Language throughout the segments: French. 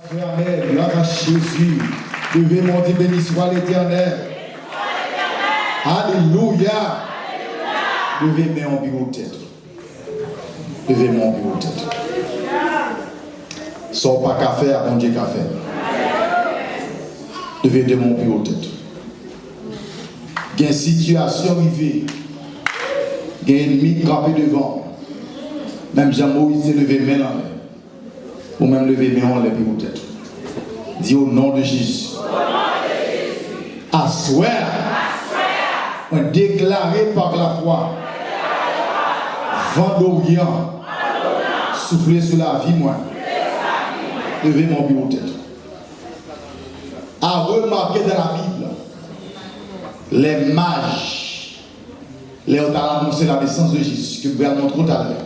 Amen. Gloire à Jésus. Levez mon Dieu, béni soit l'Éternel. Alléluia. Levez mes en bureau de tête. Levez mon bureau de tête. Sans pas qu'à faire, bon Dieu qu'à faire. Levez de mon bureau de tête. Il y a une situation arrivée. Il y a un ennemi campé devant. Même Jean-Moïse s'est levé main en l'air. Ou même lever main en l'air bureau de tête. Dis au nom de Jésus. Assoir. Déclaré par la foi. Vent d'Orient. Souffler sur la vie, moi. Levez mon bureau de tête. À remarquer dans la Bible, les mages, les ont annoncé la naissance de Jésus, que vous allez montrer tout à l'heure.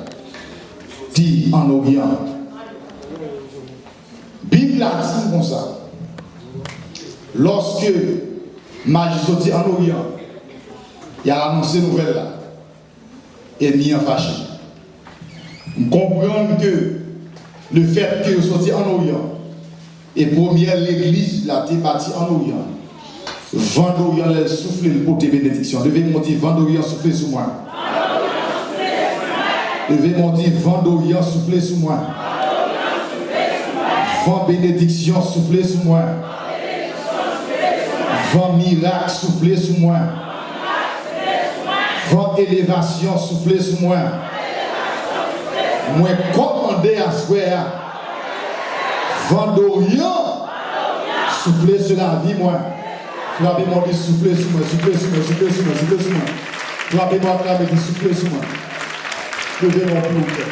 Dit en Orient. Bible a dit comme ça. Lorsque Magie sortit en Orient, il a annoncé une nouvelle là. Et mis en fâché. Vous comprenez que le fait que vous sortiez en Orient, et première l'église l'a bâtie en Orient. Vent d'Orient l'a soufflé le côté bénédiction. Levez mon dit vent d'Orient soufflé sur moi. Levez mon dit vent d'Orient soufflé sur moi. Vent bénédiction soufflé sur moi. Vent miracle soufflé sur moi. Vent élévation soufflé sur moi. Moi commandé à souhait. Vent d'Orient soufflé sur la vie moi. Frappez-moi qui soufflez sur moi, soufflez sur moi, soufflez sur moi, soufflez sur moi. Frappez-moi qui soufflez sur moi. Levez mon pied.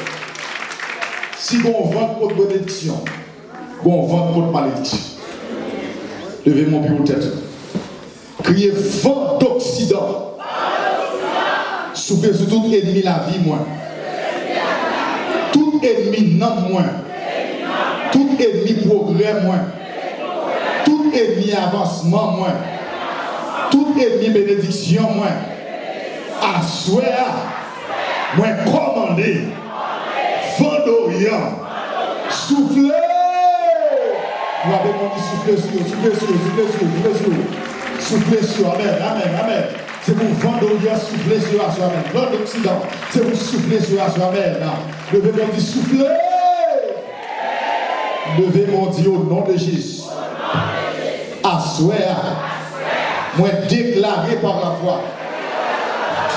Si on vend contre bénédiction, on vend contre malédiction. Levez mon pied aux têtes. Criez vent d'Occident. Soufflez sur tout ennemi la vie, moi. Tout ennemi non moi. Tout ennemi progrès, moi. Tout ennemi avancement, moi. Tout ennemi bénédiction, moi. Assoir, moi commandé. Vent d'Orient. Soufflez. Vous avez mon dit soufflez sur, soufflez sur, soufflez sur, soufflez sur. Soufflez sur, amen, amen, amen. C'est pour vent d'Orient souffler sur la soirée, amen. Vent d'Occident, c'est pour souffler sur la soirée, amen. Levez mon dit soufflez. Levez mon Dieu au nom de Jésus. Assoir, moi déclaré par la foi.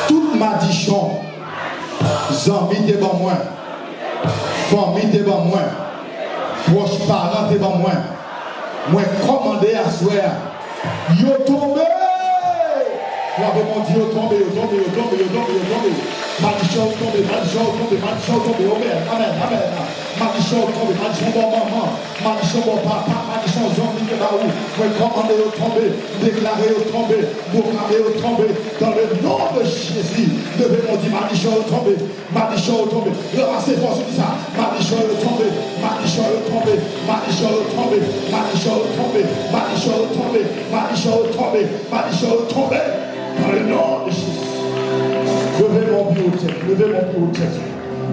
Toute malédiction, zambie t'es bon moi, famille t'es bon moi, proche parent t'es bon moi. Moi commandé assoir, yo tombé. Frère mon Dieu, tombé, yo tombé, yo tombé, yo tombé, yo tombé. Malédiction tombé, malédiction tombé, malédiction tombé, amen, amen, amen. Malédiction tombé, malédiction bon maman, malédiction bon papa, malédiction zombie de baou. Moi commandé au tombé, déclaré au tombé, proclamé au tombé, dans le nom de Jésus. Levez mon Dieu, malédiction au tombé, malédiction au tombé. Ramassez force dit ça, malédiction au tombé, malédiction au tombé, malédiction au tombé, malédiction au tombé, malédiction au tombé, malédiction au tombé, malédiction au tombé. Dans le nom de Jésus. Levez mon pied au tête, levez mon pied au tête.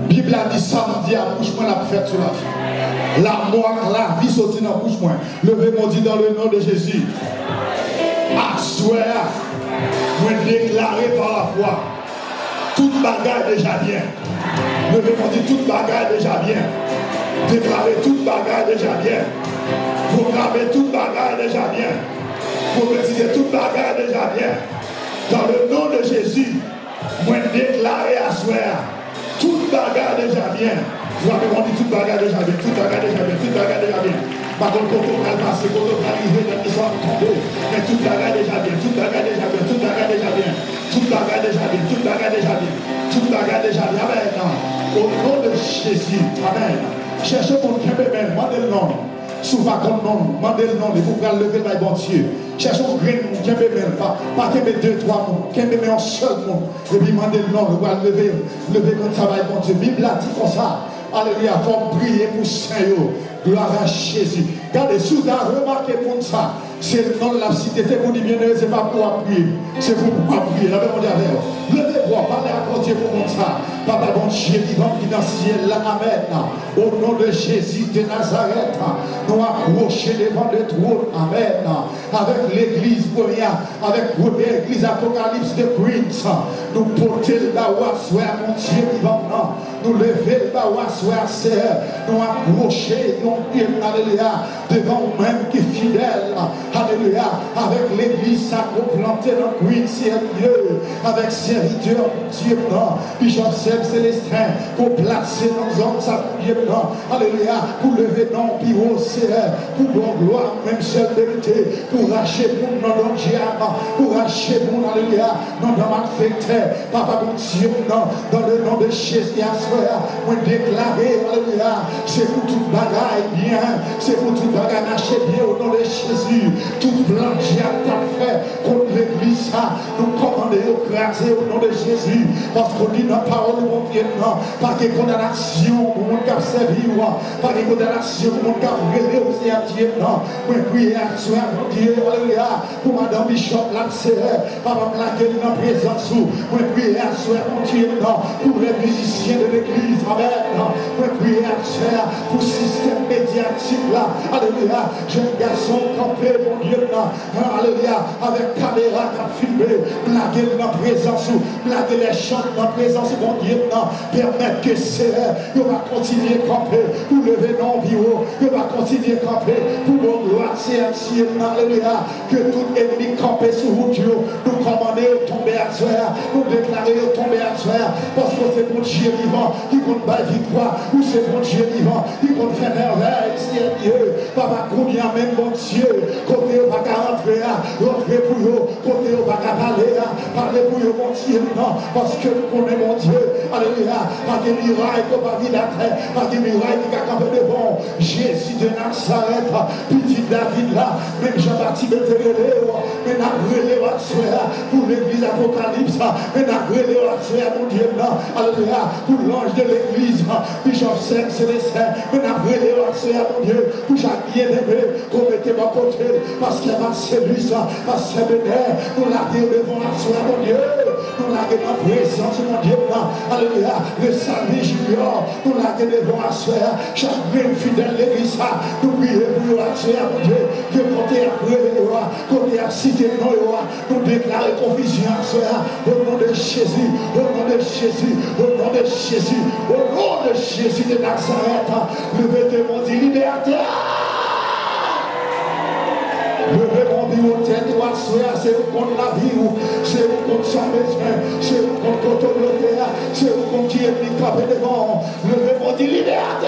Bible a dit samedi à bouche moi la fête sur la vie. La mort, la vie sortit dans la bouche moi. Levez mon Dieu dans le nom de Jésus. Assoir, moi déclaré par la foi. Toute bagarre déjà bien. Levez mon Dieu, toute bagarre déjà bien. Déclarer toute bagarre déjà bien. Proclamer toute bagarre déjà bien. Prophétiser toute bagarre déjà bien. Dans le nom de Jésus, moi déclaré à soir, toute bagarre déjà bien. Vous avez dit toute bagarre déjà bien, toute bagarre déjà bien, toute bagarre déjà bien. Par contre, quand on va passer, quand on va arriver dans l'histoire tombée, mais toute bagarre déjà bien, toute bagarre déjà bien, toute bagarre déjà bien, toute bagarre déjà bien, toute bagarre déjà bien, toute bagarre déjà bien. Amen. Au nom de Jésus, amen. Cherchez mon Québec, demandez le nom. Souvent comme nom, demandez le nom, et vous pouvez lever le bon Dieu. Cherchez un grain, Québec, pas Québec 2, 3 mots, Québec un seul mot. Et puis demandez le nom, vous pouvez lever notre travail, bon Dieu. Bible a dit comme ça. Alléluia, il faut prier pour Saint. Gloire à Jésus. Regardez, si vous avez remarqué pour ça, C'est le nom de la cité, c'est pour dire bien, c'est pas pour appuyer, c'est pour appuyer. La même on levez-vous, parlez à mon Dieu pour ça. Papa, bon Dieu vivant qui dans le ciel, là, amen. Au nom de Jésus de Nazareth, nous accrocher devant le trône, amen. Avec l'église pour rien, avec l'église Apocalypse de Prince, nous porter le bawa, soit mon Dieu vivant, nous lever le bawa, soit serre, nous accrocher, nous pieds, alléluia, devant nous-mêmes qui est fidèle, alléluia, avec l'église sacro-plantée dans Queens, Dieu, avec serviteur, Dieu, Bishop Seb Célestin, pour placer dans nos hommes, ça, Dieu, alléluia, pour lever non, puis au CR, pour bon gloire, même seule vérité, pour racheter mon nom dans Diama, pour racheter mon, alléluia, non dans ma fête, papa, mon Dieu, dans le nom de Jésus, moi déclarer, alléluia, c'est pour toute bagaille bien, c'est pour toute bagaille marcher bien au nom de Jésus, toute plan Diable t'a fait contre l'église, nous commander au craser au nom de Jésus, parce qu'on dit dans la parole de mon Dieu, pas de condamnation pour mon cap servir, pas de condamnation pour mon cap révéler aussi à Dieu, non, moi prier à toi, mon Dieu, alléluia, pour madame Bishop Lancer, papa Blaguer dans la présence, moi prier à toi, mon Dieu, non, pour les musiciens de l'église, amen, moi prier à toi, pour le système médiatique là, alléluia, jeune garçon campé, mon Dieu, alléluia, avec caméra qui a filmé, blaguer dans la présence, blaguer les chants dans la présence, mon Dieu, permettre que c'est, il va continuer à camper, pour lever non bureau, il va continuer à camper, pour mon gloire, c'est ainsi, alléluia, que tout ennemi campé sur vous, Dieu, nous commander au tomber à soi, nous déclarer au tomber à soi, parce que c'est mon Dieu vivant qui compte pas victoire, ou c'est mon Dieu vivant qui compte faire merveille, c'est Dieu, papa, combien même mon Dieu, côté au pas qu'à rentrer pour vous, côté au pas qu'à parler pour vous, mon Dieu, non, parce que nous connaissons mon Dieu, alléluia, pas de miraille qu'on va vivre la terre, pas de miraille qui a campé devant Jésus de Nazareth, petit David là, même Jean-Baptiste de Télé, mais n'a brûlé votre soeur pour l'église Apocalypse, mais n'a brûlé votre soeur, mon Dieu, non, alléluia, pour l'ange de l'église, Bishop Seb Célestin, mais n'a brûlé votre soeur, mon Dieu, pour chaque bien-aimé, qu'on mettez mon côté, parce qu'il y a ma cellule, ma séminaire, nous la devant la soeur, mon Dieu, nous la devant la présence, mon Dieu, alléluia, le salut junior, nous la devant la soeur, chaque bien fidèle l'église, nous prions pour la soeur, mon Dieu, que côté à brûler, côté à citer, nous déclarer confusion à soeur, au nom de Jésus, au nom de Jésus, au nom de Jésus, au nom de Jésus de Nazareth, levez mon Dieu, liberté. Levez mon bureau, tête, c'est où qu'on la vie, c'est où qu'on s'en besoin, c'est où qu'on contrôle le terre, c'est où qu'on qui est mis capé devant. Levez mon Dieu, liberté.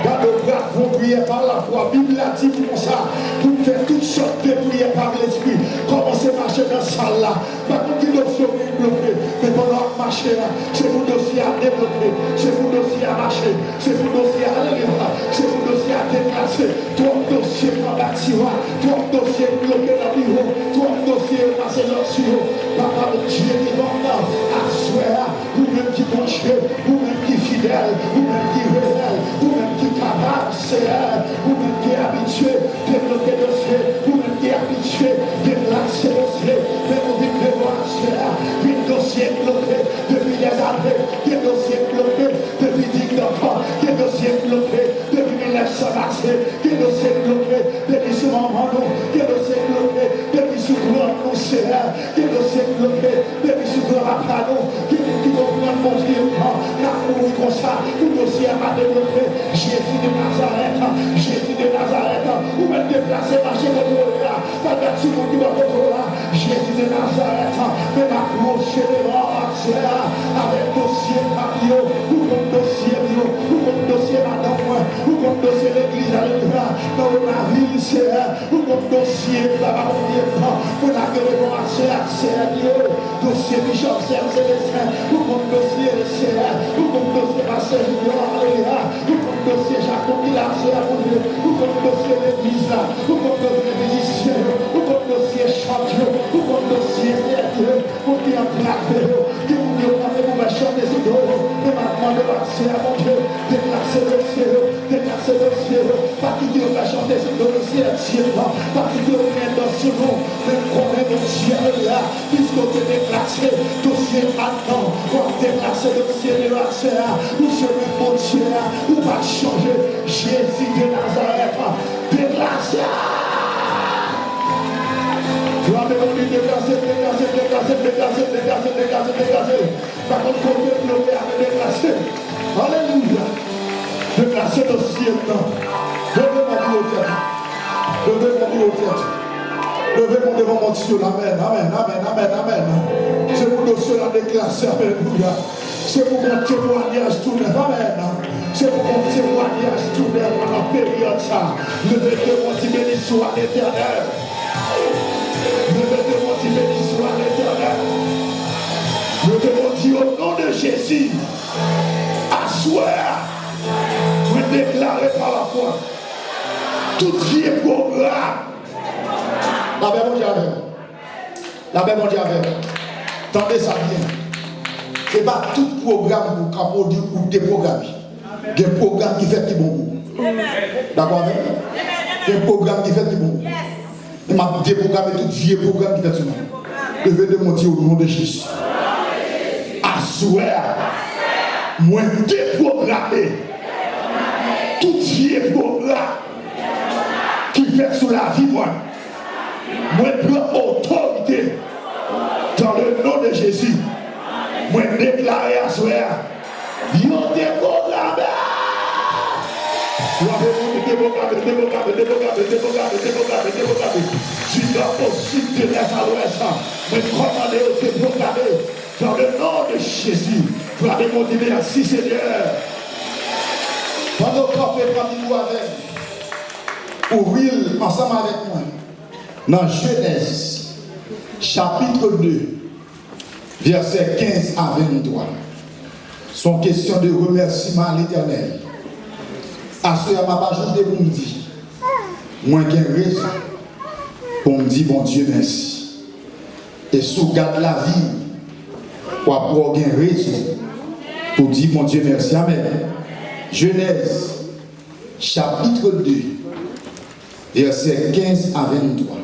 Dans le bras, vous priez par la foi. Bible a dit comme ça, pour faire toutes sortes de prières par l'esprit. Commencez à marcher dans cette salle là. Pas contre qui dossier est bloqué, mais pendant que marcher là, c'est pour dossier à développer, c'est pour dossier à marcher, c'est pour dossier à aller, c'est pour dossier à déplacer. Toi, dossier dans bâtiment, toi, dossier bloqué dans le bureau, toi, dossier passé dans le studio. Papa, mon Dieu, vivant là, à soi, vous-même qui penchez, vous-même qui fidèle, vous-même qui révèle, vous-même qui capable, c'est vous-même qui est habitué, développer dossier, vous-même qui est habitué, déplacer dossier, mais vous vivez de voir, c'est un dossier bloqué depuis des années, des dossiers bloqués depuis 10 ans, des dossiers bloqués depuis 1920, des dossiers bloqués depuis ce moment, des dossiers bloqués depuis ce grand nous, c'est des dossiers bloqués depuis ce grand appareil, qui comprennent mon Dieu, l'amour comme ça, tout dossier à développer, Jésus de Nazareth, Jésus de Nazareth, vous m'êtes déplacé, marcher contre là, pas de tout le monde qui va contre là, Jésus de Nazareth, mais m'approcher devant avec dossier papillon, ou comme dossier bio, ou comme dossier madame, ou comme dossier l'église à l'endroit, dans la ville, c'est ou comme dossier, là-bas, on dit, pour la gueule, c'est Dieu, dossier Bishop Seb Célestin, ou comme dossier, c'est ou comme dossier Pasteur Junior, ou comme dossier Jacob Pilar, c'est mon Dieu, ou comme dossier l'église, ou comme dossier musicien, ou comme dossier champion, ou comme dossier Dieu, pour qui entraver, qui vous dit, on va chanter ce dos, et maintenant de passer à mon Dieu, déplacer le ciel, pas qui dit on va chanter ce ciel, pas que tu rien dans ce nom, mais qu'on est mon ciel là, puisqu'on t'est déplacé, dossier maintenant, on déplacé dossier de la CA, ou ce même mon Dieu, ou pas changer, Jésus de Nazareth, déplacé. Dégager. Par contre, côté bloqué avec dégager. Alléluia. Dégager le ciel. Levez mon Dieu au tête. Levez mon Dieu au tête. Levez mon devant mon Dieu. Amen. C'est pour dossier la déclarer. Alléluia. C'est pour mon témoignage tout neuf. Amen. C'est pour mon témoignage tout neuf dans la période ça. Levez mon Dieu béni soit l'éternel. Levez mon Dieu béni soit l'éternel. Levez mon Dieu au nom de Jésus. Assoir. Vous déclarez par la foi. Tout vie est programme. La paix mon Dieu avec. La paix mon Dieu avec. Tendez ça bien. Ce n'est pas tout programme pour qu'on dit ou déprogrammer. Il y a un programme qui fait qui bon goût. D'accord avec? Il y a un programme qui fait qui bon goût. Il m'a déprogrammé tout vieux programme qui fait sur moi. Levez de mon Dieu au nom de Jésus. Assoir. Moi déprogrammé. Tout vieux programme qui fait sur la vie moi. Moi prends autorité dans le nom de Jésus. Moi déclarer assoir. Yo déprogrammé. Tu dois aussi te laisser à l'ouest. Mais commander au déprogrammer dans le nom de Jésus. Frère mon Dieu, merci Seigneur. Pendant qu'on fait parmi nous avec, ouvrir ensemble avec moi, dans Genèse, chapitre 2, versets 15 à 23. Sont question de remerciement à l'Éternel. À ce moment, je ne pour me dire, moi j'ai raison pour me dire, bon Dieu, merci. Et si vous gardez la vie, pour avoir raison pour dire, mon Dieu, merci. Amen. Genèse, chapitre 2, versets 15 à 23.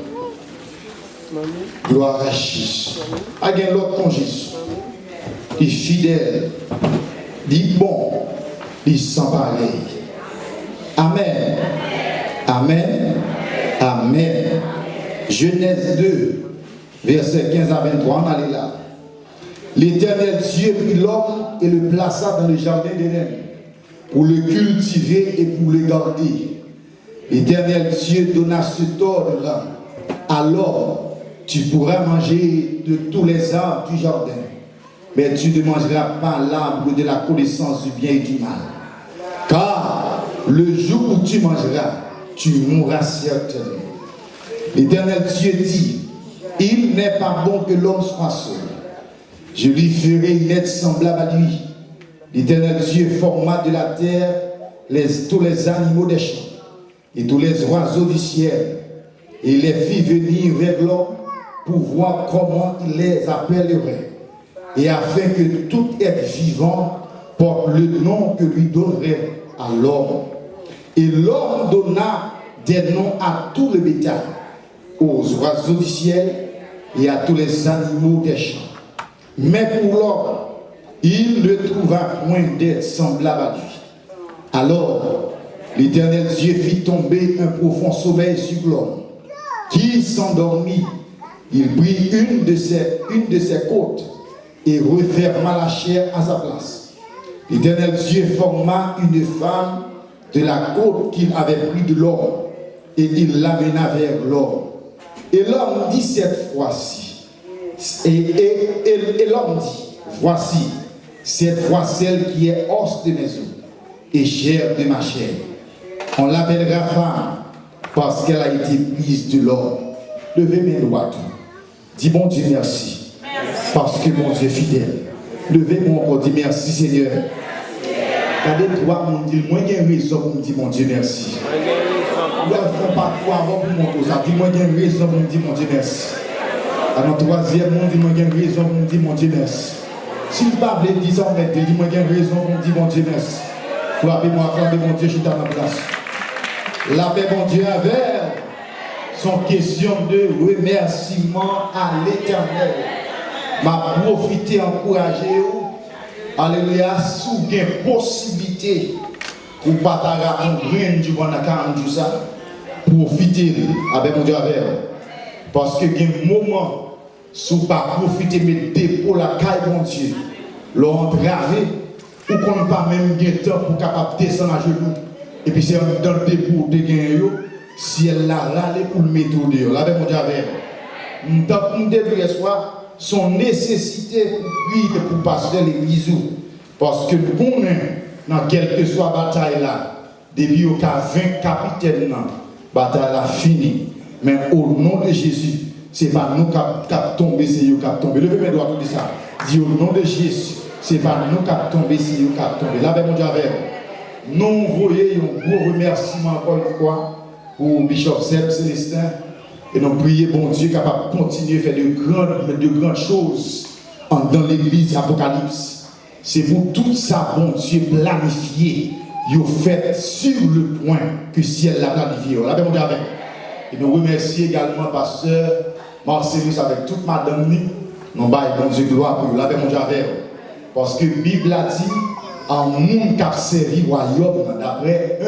Gloire à Jésus. A bien l'autre con Jésus. Il est fidèle. Il est bon. Il est sans pareil. Amen. Amen. Amen. Genèse 2, versets 15 à 23. On allait là. L'Éternel Dieu prit l'homme et le plaça dans le jardin d'Éden pour le cultiver et pour le garder. L'Éternel Dieu donna cet ordre. Alors, tu pourras manger de tous les arbres du jardin, mais tu ne mangeras pas l'arbre de la connaissance du bien et du mal. Car le jour où tu mangeras, tu mourras certainement. L'Éternel Dieu dit, il n'est pas bon que l'homme soit seul. Je lui ferai une aide semblable à lui. L'Éternel Dieu forma de la terre tous les animaux des champs et tous les oiseaux du ciel, et les fit venir vers l'homme pour voir comment il les appellerait, et afin que tout être vivant porte le nom que lui donnerait à l'homme. Et l'homme donna des noms à tout le bétail, aux oiseaux du ciel et à tous les animaux des champs. Mais pour l'homme, il ne trouva point d'être semblable à lui. Alors, l'Éternel Dieu fit tomber un profond sommeil sur l'homme, qui s'endormit. Il prit une de ses côtes et referma la chair à sa place. L'Éternel Dieu forma une femme de la côte qu'il avait pris de l'homme, et il l'amena vers l'homme. Et l'homme dit cette fois-ci, et l'homme dit, voici, cette fois celle qui est os de mes os et chair de ma chair. On l'appellera femme parce qu'elle a été prise de l'homme. Levez mes doigts. Dis bon Dieu merci. Parce que mon Dieu est fidèle. Levez mon corps, dis merci Seigneur. Regardez-toi, mon Dieu, moi j'ai raison pour me dire mon Dieu merci. Moi je ne fais pas quoi avant pour mon cause. Dis moi j'ai raison pour me dire mon Dieu merci. À notre troisième, on dit moi j'ai raison pour me dire mon Dieu merci. Si vous parlez 10 ans, dis moi j'ai raison pour me dire mon Dieu merci. Frappez-moi, accordez mon Dieu, je suis dans ma place. La paix, mon Dieu, avec. sont question de remerciement à l'Éternel. M'a profité, encourager vous. Alléluia, sous une possibilité pour partager un grain du bon à 40 jours ça, profiter avec mon Dieu avec. Parce que il y a un moment, sous pas profiter, mais dépôt la caille mon Dieu, l'entraver, ou qu'on n'a pas même de temps pour capable descendre à genoux. Et puis c'est dans le dépôt de gagner, si elle l'a râlé pour le mettre au dehors. Là, avec mon Dieu avec. Dans le début de soir, son nécessité pour prier pour passer l'église. Parce que nous connaissons, dans quelle que soit la bataille là, depuis au cas 20 capitaines, la bataille là finie. Mais au nom de Jésus, ce n'est pas nous qui avons tombé, c'est eux qui avons tombé. Levez mes doigts, tout ça. Dis au nom de Jésus, ce n'est pas nous qui avons tombé, c'est eux qui avons tombé. Là, mon Dieu, avec nous voyons un gros remerciement encore une fois pour Bishop Seb Célestin. Et nous prions, bon Dieu, capable de continuer à faire de grandes choses dans l'église Apocalypse. C'est pour tout ça, bon Dieu, planifié. Il fait sur le point que le ciel l'a planifié. Là, mon Dieu, avec. Et nous remercions également pasteur Marcellus avec toute madame Ni. Nous baillons, bon Dieu, gloire pour vous. Là, mon Dieu, avec. Parce que la Bible a dit, en monde qui a servi le royaume, d'après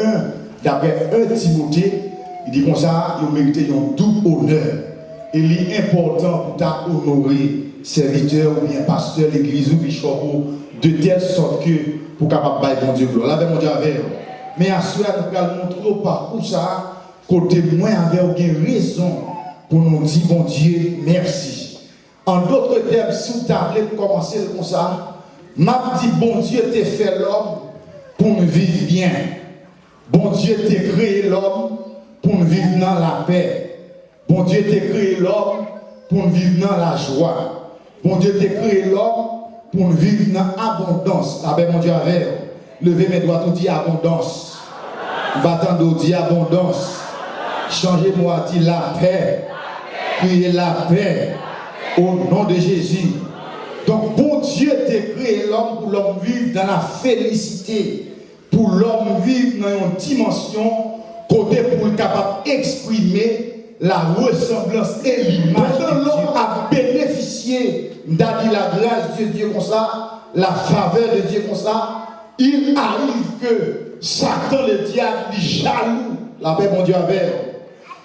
1 Timothée, il dit comme ça, il mérite un double honneur. Et il est important pour honorer serviteur ou bien pasteur, l'église ou bishop, de telle sorte que pour capable de bon Dieu gloire. Là, mon Dieu avec. Mais à ce moment, nous allons montrer au parcours ça, côté moins avec aucune raison pour nous dire bon Dieu merci. En d'autres termes, si vous avez commencé comme ça, m'a dit bon Dieu t'a fait l'homme pour nous vivre bien. Bon Dieu t'a créé l'homme pour nous vivre dans la paix. Bon Dieu t'a créé l'homme pour nous vivre dans la joie. Bon Dieu t'a créé l'homme pour nous vivre dans l'abondance. Avec mon Dieu avec. Levez mes doigts, tout dit abondance. Battant d'eau dit abondance. Changez-moi, dit la paix. Criez la paix. Au nom de Jésus. Donc, bon Dieu t'a créé l'homme pour l'homme vivre dans la félicité. Pour l'homme vivre dans une dimension côté pour être capable d'exprimer la ressemblance et l'image de Dieu. A bénéficié la grâce de Dieu comme ça, la faveur de Dieu comme ça. Il arrive que Satan, le diable, est jaloux. La paix, mon Dieu, avec.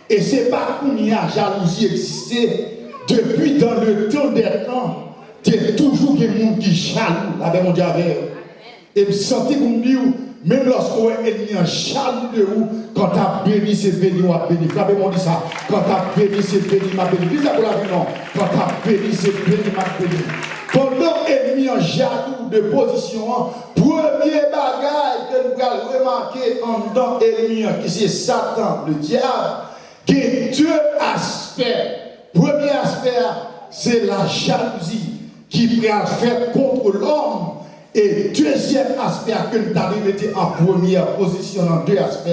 Et ce n'est pas qu'il y a jalousie existé. Depuis dans le temps des temps, il y a toujours des gens qui jaloux. La paix, mon Dieu, avec. Et me sentir comme Dieu. Même lorsqu'on est ennemi en jaloux de vous, quand tu as béni, c'est béni, on a béni. Frère, on dit ça. Quand tu as béni, c'est béni, m'a béni. Dis ça pour la vie, non. Quand tu as béni, c'est béni, m'a béni. Pendant ennemi en jaloux de position, premier bagage que nous allons remarquer en dedans ennemi, qui c'est Satan, le diable, qui a deux aspects. Premier aspect, c'est la jalousie qui peut faire contre l'homme. Et deuxième aspect que nous avons mis en première position dans deux aspects,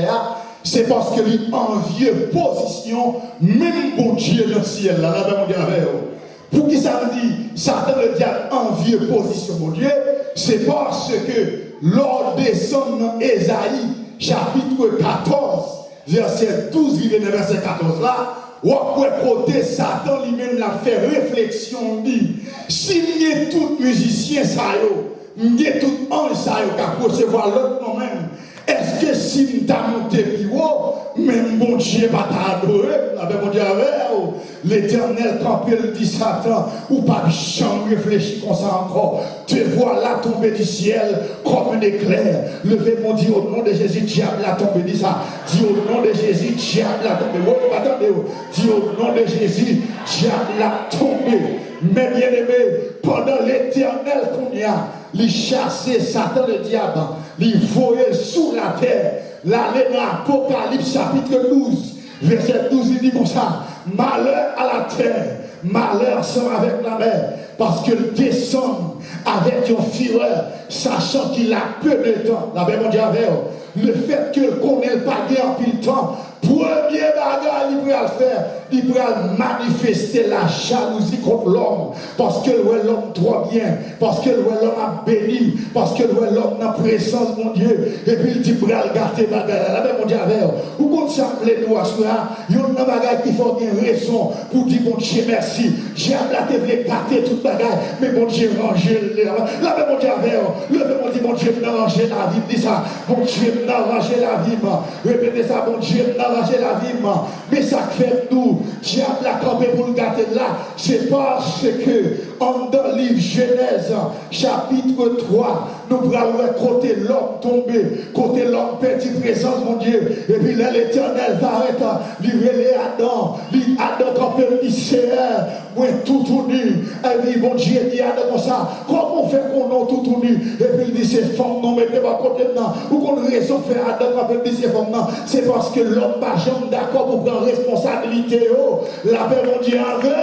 c'est parce que l'envieux position, même pour Dieu dans le ciel, là, mon Dieu, pour qui ça veut dire, Satan le diable envieux position, mon Dieu, c'est parce que l'ordre descend dans Ésaïe, chapitre 14, verset 12, il est dans verset 14 là, ou après côté Satan lui-même l'a fait réflexion, dit, s'il y a tout musicien, ça y est, tout ange, ça y est, qu'à recevoir l'autre moi-même. Est-ce que si nous t'as monté plus haut, même bon Dieu va t'adorer, avec mon Dieu avec l'Éternel, quand il dit Satan, ou pas de chambre réfléchir comme ça encore, te voilà tomber du ciel comme un éclair. Levez mon Dieu au nom de Jésus, diable a tombé, dit ça. Dis au nom de Jésus, diable a tombé. Attendez, dis au nom de Jésus, diable a tombé. Mais bien aimé, pendant l'Éternel qu'on y a, il chassait Satan le diable, il voyait sous la terre. L'aller dans Apocalypse chapitre 12, verset 12, il dit comme ça, malheur à la terre, malheur sont avec la mer, parce qu'il descend avec une fureur, sachant qu'il a peu de temps. La Bible dit avec le fait qu'il connaît pas bien en pile temps, premier bagage, il peut le faire? Il va manifester la jalousie contre l'homme. Parce que l'homme trop bien. Parce que l'homme a béni. Parce que l'homme a présence, mon Dieu. Et puis il dit, il va garder ma gueule. La même, mon Dieu, avec vous. Vous contemplez nous à cela. Il y a une bagaille qui faut bien raison pour dire, mon Dieu, merci. J'ai ablaté, vous gâter toute bagaille. Mais mon Dieu, rangez la même, mon Dieu, avec vous. Levez, mon Dieu, mon Dieu, ranger la vie. Dis ça. Mon Dieu, ranger la vie. Répétez ça, mon Dieu, ranger la vie. Mais ça fait nous. Diable a campé pour le gâter là, c'est parce que en dans le livre Genèse, chapitre 3, nous allons côté l'homme tombé, côté l'homme petit présence, mon Dieu, et puis là l'éternel va arrêter, livrer Adam, Adam campé, il s'est moi tout uni, et puis mon Dieu dit Adam comme ça, comment on fait qu'on a tout uni, et puis il dit c'est femme, non, mettez pas côté non, ou qu'on raison fait Adam campé, il dit c'est femme, non, c'est parce que l'homme pas jamais d'accord pour prendre responsabilité. La paix, mon Dieu, avec.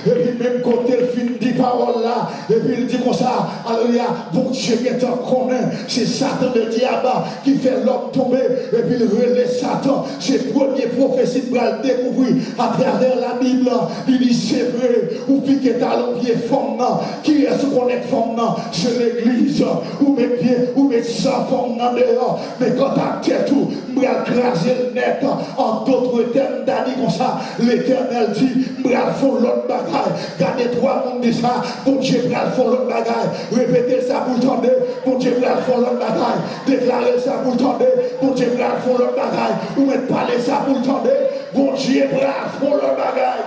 Et puis, même côté le film dit parole là, et puis il dit comme ça, alléluia, bon Dieu qui est en commun, c'est Satan le diable qui fait l'homme tomber, et puis il relève Satan, c'est le premier prophétie pour le découvrir à travers la Bible. Il dit c'est vrai, ou piquer talon pied femme, qui est ce qu'on est femme, c'est l'église, ou mes pieds, ou mes sang femme dehors, mais quand ta tête tout, moi craser le net, en d'autres termes, d'année comme ça. L'Éternel dit, bral font l'autre bagaille. Gardez trois monde dit ça, bon Dieu bral font l'autre bagaille. Répétez ça pour tendre, bon Dieu bral font l'autre bagaille. Déclarez ça pour tendre, bon Dieu bral font l'autre bagaille. Ou même parler ça pour tendre, bon Dieu bral font l'autre bagaille.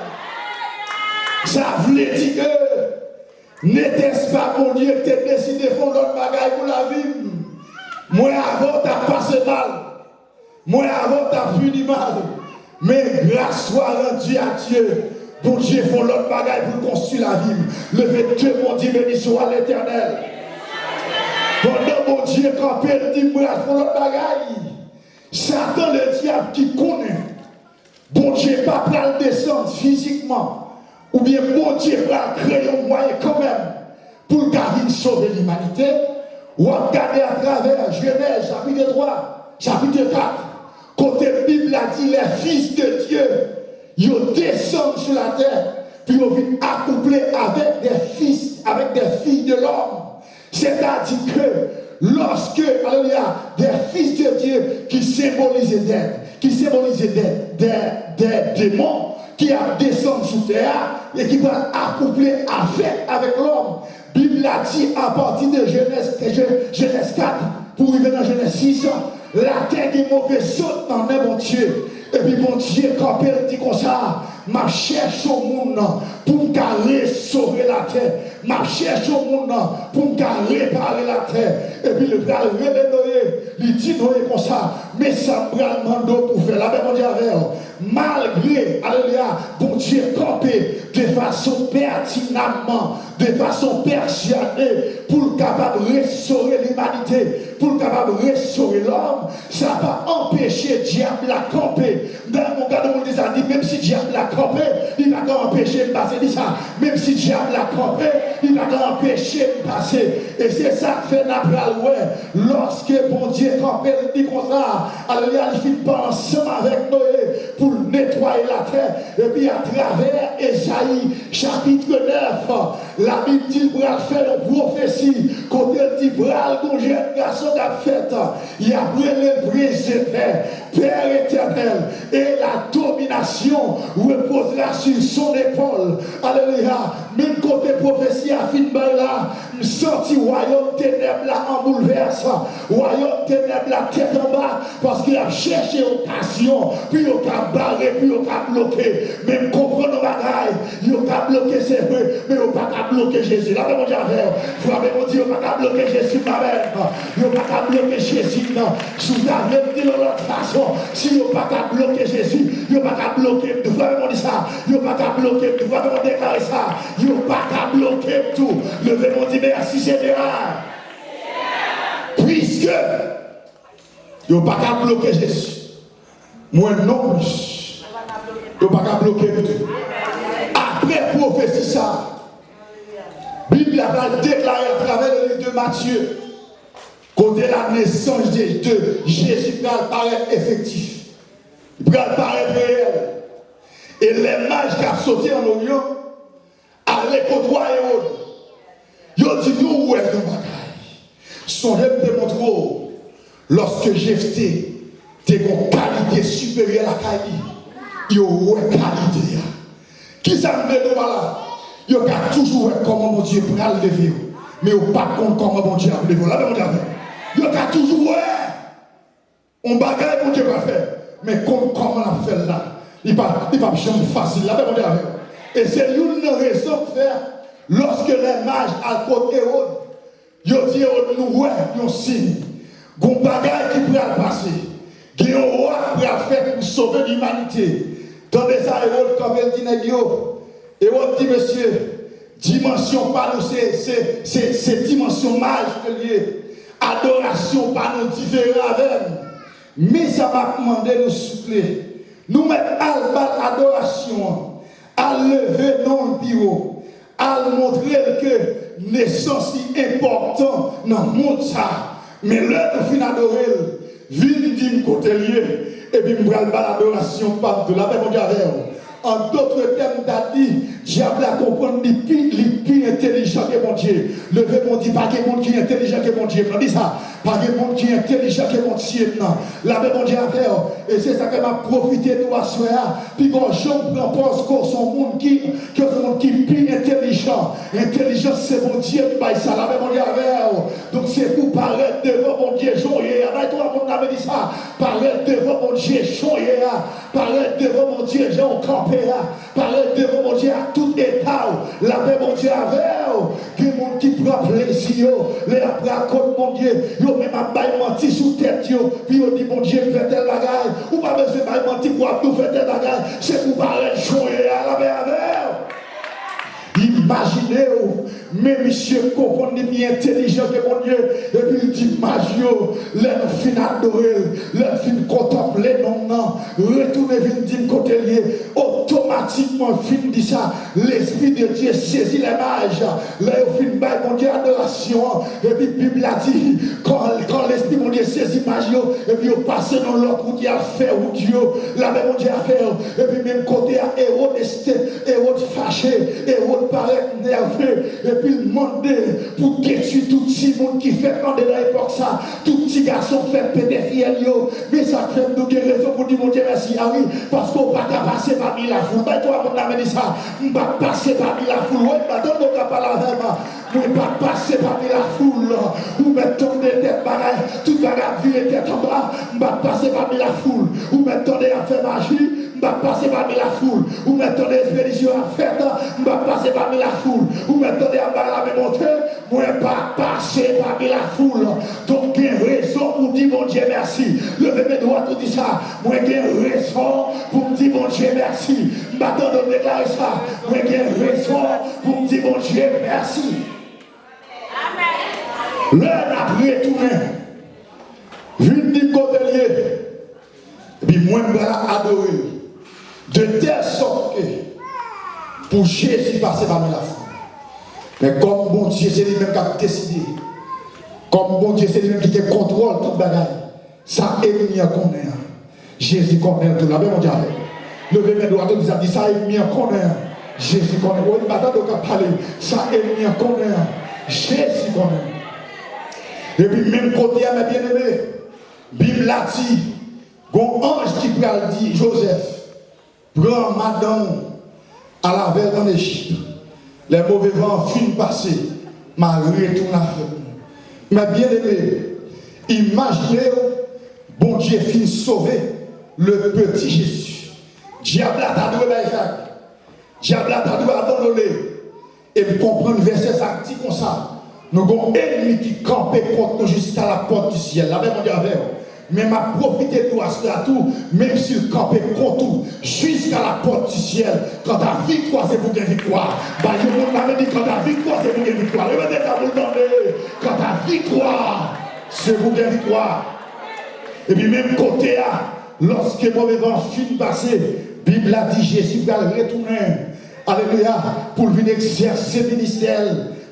Ça voulait dire que, n'était-ce pas mon Dieu qui t'a décidé de faire l'autre bagaille pour la vie? Moi avant t'as passé mal. Moi avant t'as fini mal. Mais grâce soit rendue à Dieu. Bon Dieu, font l'autre bagaille pour construire la vie. Levez Dieu, mon Dieu, béni soit l'Éternel. Pendant mon Dieu, quand Père dit, moi, font l'autre bagaille. Satan, le diable qui connaît. Bon Dieu, pas pour le descendre physiquement. Ou bien bon Dieu, pour créer un moyen quand même. Pour garder sauver l'humanité. Ou regarder à travers Genèse, chapitre 3, chapitre 4. Côté Bible a dit les fils de Dieu, ils descendent sur la terre, puis ils viennent accoupler avec des fils, avec des filles de l'homme. C'est-à-dire que lorsque, alléluia, des fils de Dieu qui symbolisaient des démons, qui descendent sur terre et qui vont accoupler avec l'homme. Bible a dit à partir de Genèse 4, pour arriver dans Genèse 6, la terre des mauvais saute dans le bon Dieu. Et puis mon Dieu, quand il dit comme ça, ma cherche au monde pour me restaurer la terre. Ma cherche au monde pour me réparer la terre. Et puis le bras Noé, il dit Noé comme ça, mais ça me bras mando pour faire la même mon Dieu avec. Malgré, alléluia, bon Dieu campé de façon pertinemment, de façon persuadée, pour capable de restaurer l'humanité, pour capable de restaurer l'homme, ça n'a pas empêché le diable à camper. Dans mon cas de mon Dieu, ça dit, même si le diable a campé, il va pas empêcher de passer. Dit ça, même si le diable a campé, il va pas empêcher de passer. Et c'est ça que fait Napral, ouais. Lorsque bon Dieu campé, il dit comme ça, alléluia, il finit pas ensemble avec Noé pour nettoyer la terre. Et puis à travers Esaïe, chapitre 9, la Bible dit, il va faire une prophétie. Quand elle dit, bral, mon jeune garçon a fait, il a brûlé le brisé Père éternel, et la domination reposera sur son épaule. Alléluia. Même côté prophétie à fin là, sorti royaume ténèbres là en bouleverse, royaume ténèbres la tête en bas, parce qu'il a cherché occasion, puis il a barré, puis il a bloqué. Même comprendre nos bagailles, il a bloqué, c'est vrai, mais il n'a pas bloqué Jésus. Là, mon Dieu, frère, mon Dieu, il n'a pas bloqué Jésus, ma mère. Il n'a pas bloqué Jésus, non. Sous ta même dit de l'autre façon, si il n'a pas bloqué Jésus, il n'a pas bloqué, vous voyez, ça, il n'a pas bloqué, vous voyez, on déclare ça, il n'a pas bloqué tout. Levez-moi, dit merci Seigneur. Puisque il n'a pas bloqué Jésus. Moi non plus. Il n'a pas bloqué tout. Après prophétie ça, la Bible a déclaré à travers le livre de Matthieu, côté la naissance de Jésus, il paraît effectif. Il paraît réel. Et les mages qui ont sauté en Orient, allaient contre Hérode. Ils ont dit, nous, où est le bagaille? Son rêve de montrer, lorsque Jephthé était une qualité supérieure à la qualité, il y a une qualité. Qui ça me dit là? Il y a toujours comment mon Dieu pour le lever. Mais il n'y a pas comment mon Dieu a levé. Là, mon Dieu a fait. Il y a toujours on bagaille mon Dieu va faire. Mais comment on a fait là? Il n'y a pas de facile. Là, mon Dieu a fait. Et c'est une raison de faire. Lorsque les mages à côté Hérode, ils ont dit nous ouais, ils ont signe. Il y a un bagage qui pourrait passer. Il y a un roi qui pourrait faire pour sauver l'humanité. Tandis ça, Hérode, comme il dit, Hérode dit, monsieur, dimension pas nous, c'est dimension mage liée. Adoration pas nous différents avec. Mais ça m'a demandé de nous souffler. Nous mettre à l'adoration, à lever non le bureau, à montrer que naissance est important dans le monde ça. Mais là, nous finissons d'adorer, vine dit côté lié, et puis nous allons l'adoration par de la paix mondiale. En d'autres termes, dit, diable a comprendre les plus intelligents que mon Dieu. Levez mon Dieu, pas que mon Dieu est intelligent que mon Dieu. On dit ça, pas que mon Dieu est intelligent que mon Dieu. La paix mon Dieu a fait. Et c'est ça que m'a profité de la soirée. Puis quand je propose qu'on son monde qui est plus intelligent. Intelligence, c'est mon Dieu, ça, la paix mon Dieu a fait. Donc c'est pour paraître devant mon Dieu, joyeux. Tout le monde avait dit ça. Paraître devant mon Dieu, joyeux. Paraître devant mon Dieu, j'ai campé. Paraître devant mon Dieu à tout état. La paix mon Dieu avec. Que mon qui prend plaisir. Les après à côté mon Dieu. Yo même à bail menti sous tête. Puis on dit mon Dieu fait tel bagage. Ou pas besoin de bail menti pour nous faire tel bagage. C'est pour paraître joyeux à la paix avec. Imaginez, mais monsieur comprend bien intelligent que mon Dieu, et puis il dit, Magio, l'un fin adorer, l'un fin contempler, non, retournez, vin dire côté lié, automatiquement, fin dit ça, l'Esprit de Dieu saisit les mages, là, il fin bail, mon Dieu, adoration, et puis la Bible a dit, quand l'Esprit, mon Dieu, saisit Magio, et puis il passe dans l'autre route, il a fait, ou Dieu, la même mon Dieu a fait, et puis même côté à Hérode fâché, Hérode paraît nerveux et puis il demande pour détruire tout petit monde qui fait dans l'époque ça, tout petit garçon fait pédophilie, mais ça fait nous des raisons pour dire mon Dieu merci, ah oui, parce qu'on va pas passer parmi la foule, bah toi mon ami dit ça, on va passer parmi la foule, ouais, bah donne mon pas la même, on va passer parmi la foule, ou mettre ton tête pareil, tout la vie était en bas, on va passer parmi la foule, ou mettre ton à faire magie, on va passer parmi la foule, ou mettre ton expédition à faire, on va passer parmi la foule, ou maintenant à la montée, moi pas passer parmi la foule. Donc il y a raison pour dire mon Dieu merci. Levez mes doigts tout dit ça. Moi j'ai raison pour dire mon Dieu merci. Maintenant de déclarer ça. Moi j'ai raison pour dire mon Dieu merci. Amen. L'heure a retourné. Vine du côté lié. Et puis moi je vais adorer. De telle sorte que pour Jésus passer parmi la foule. Mais comme bon Dieu, c'est lui-même qui a décidé. Comme bon Dieu, c'est lui-même qui contrôle toute bagaille. Ça ennemi connaît. Jésus connaît tout. La même Dieu. Levez mes doigts, tout ça dit ça ennemi connaît. Jésus connaît. Oui, maintenant donc à parler. Ça ennemi connaît. Jésus connaît. Et puis même côté à mes bien-aimés, Bible a dit, un ange qui peut dire, Joseph, prends madame à la veille en Égypte. Les mauvais vents finissent passer, ma retourne à faire. Mais bien aimé, imaginez, bon Dieu finit sauver le petit Jésus. Diable a t'a doué Isaac. Diable a t'a doué abandonner. Et vous comprenez le verset, ça dit comme ça. Nous avons un ennemi qui campait contre nous jusqu'à la porte du ciel. La même on dit avec. Mais m'a profité de tout à tout, même s'il campait contre tout, jusqu'à la porte du ciel. Quand ta victoire, c'est pour gagner victoire. Bah, je vous l'avais dit, quand ta victoire, c'est pour gagner victoire. Levez ça, vous l'entendez. Quand ta victoire, c'est pour gagner victoire. Et puis, même côté là, lorsque mauvais vent finit passer, Bible a dit, Jésus va retourner. Alléluia. Pour venir exercer le ministère,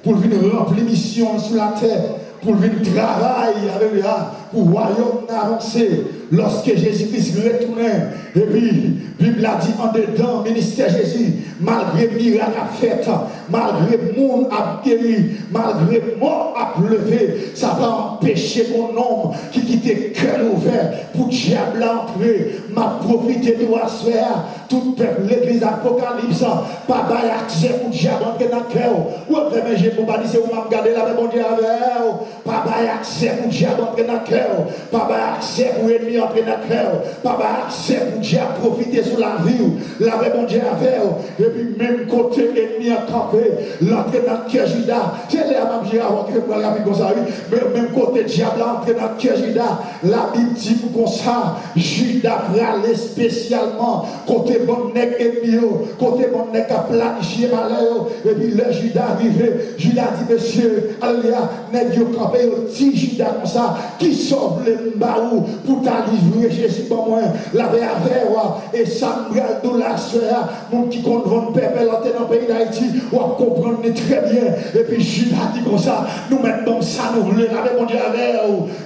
pour venir remplir mission sur la terre. pour venir travailler, alléluia, pour le royaume avancer. Lorsque Jésus-Christ retournait, et puis, la Bible a dit en dedans, ministère Jésus, malgré le miracle à fait, malgré le monde a guéri, malgré le mort a levé, ça va empêcher mon homme qui quittait cœur ouvert pour le diable entrer, m'a profité de la sphère, tout peuple, l'église apocalypse, pas d'avoir accès pour le diable entrer dans le cœur. Ou après, mais j'ai pas dit, c'est où m'a regardé là, mais bon Dieu avec pas d'avoir accès pour le diable entrer dans le cœur, pas d'avoir accès pour l'ennemi entrer dans le cœur, pas d'avoir accès pour le diable profiter sur la vie, là, mais bon Dieu avec et puis même côté ennemi a campé, l'entrée dans le cœur Judas, c'est là, même j'ai avant que je parle rapide comme ça, mais même côté diable entrer dans le cœur Judas, la Bible dit comme ça, Judas pralé spécialement, côté bon nègre ennemi, côté bon nègre a planifié malheur, et puis le Judas arrivé, Judas dit, monsieur, alléluia, nègre campé, dit Judas comme ça, qui sauve les mbaou pour ta livrer Jésus pour moi, la avec et ça me regarde de la sphère, mon qui compte vendre pépé dans le pays d'Haïti, ou à comprendre très bien, et puis Judas dit comme ça, nous mettons ça, nous voulons, avec mon Dieu avec,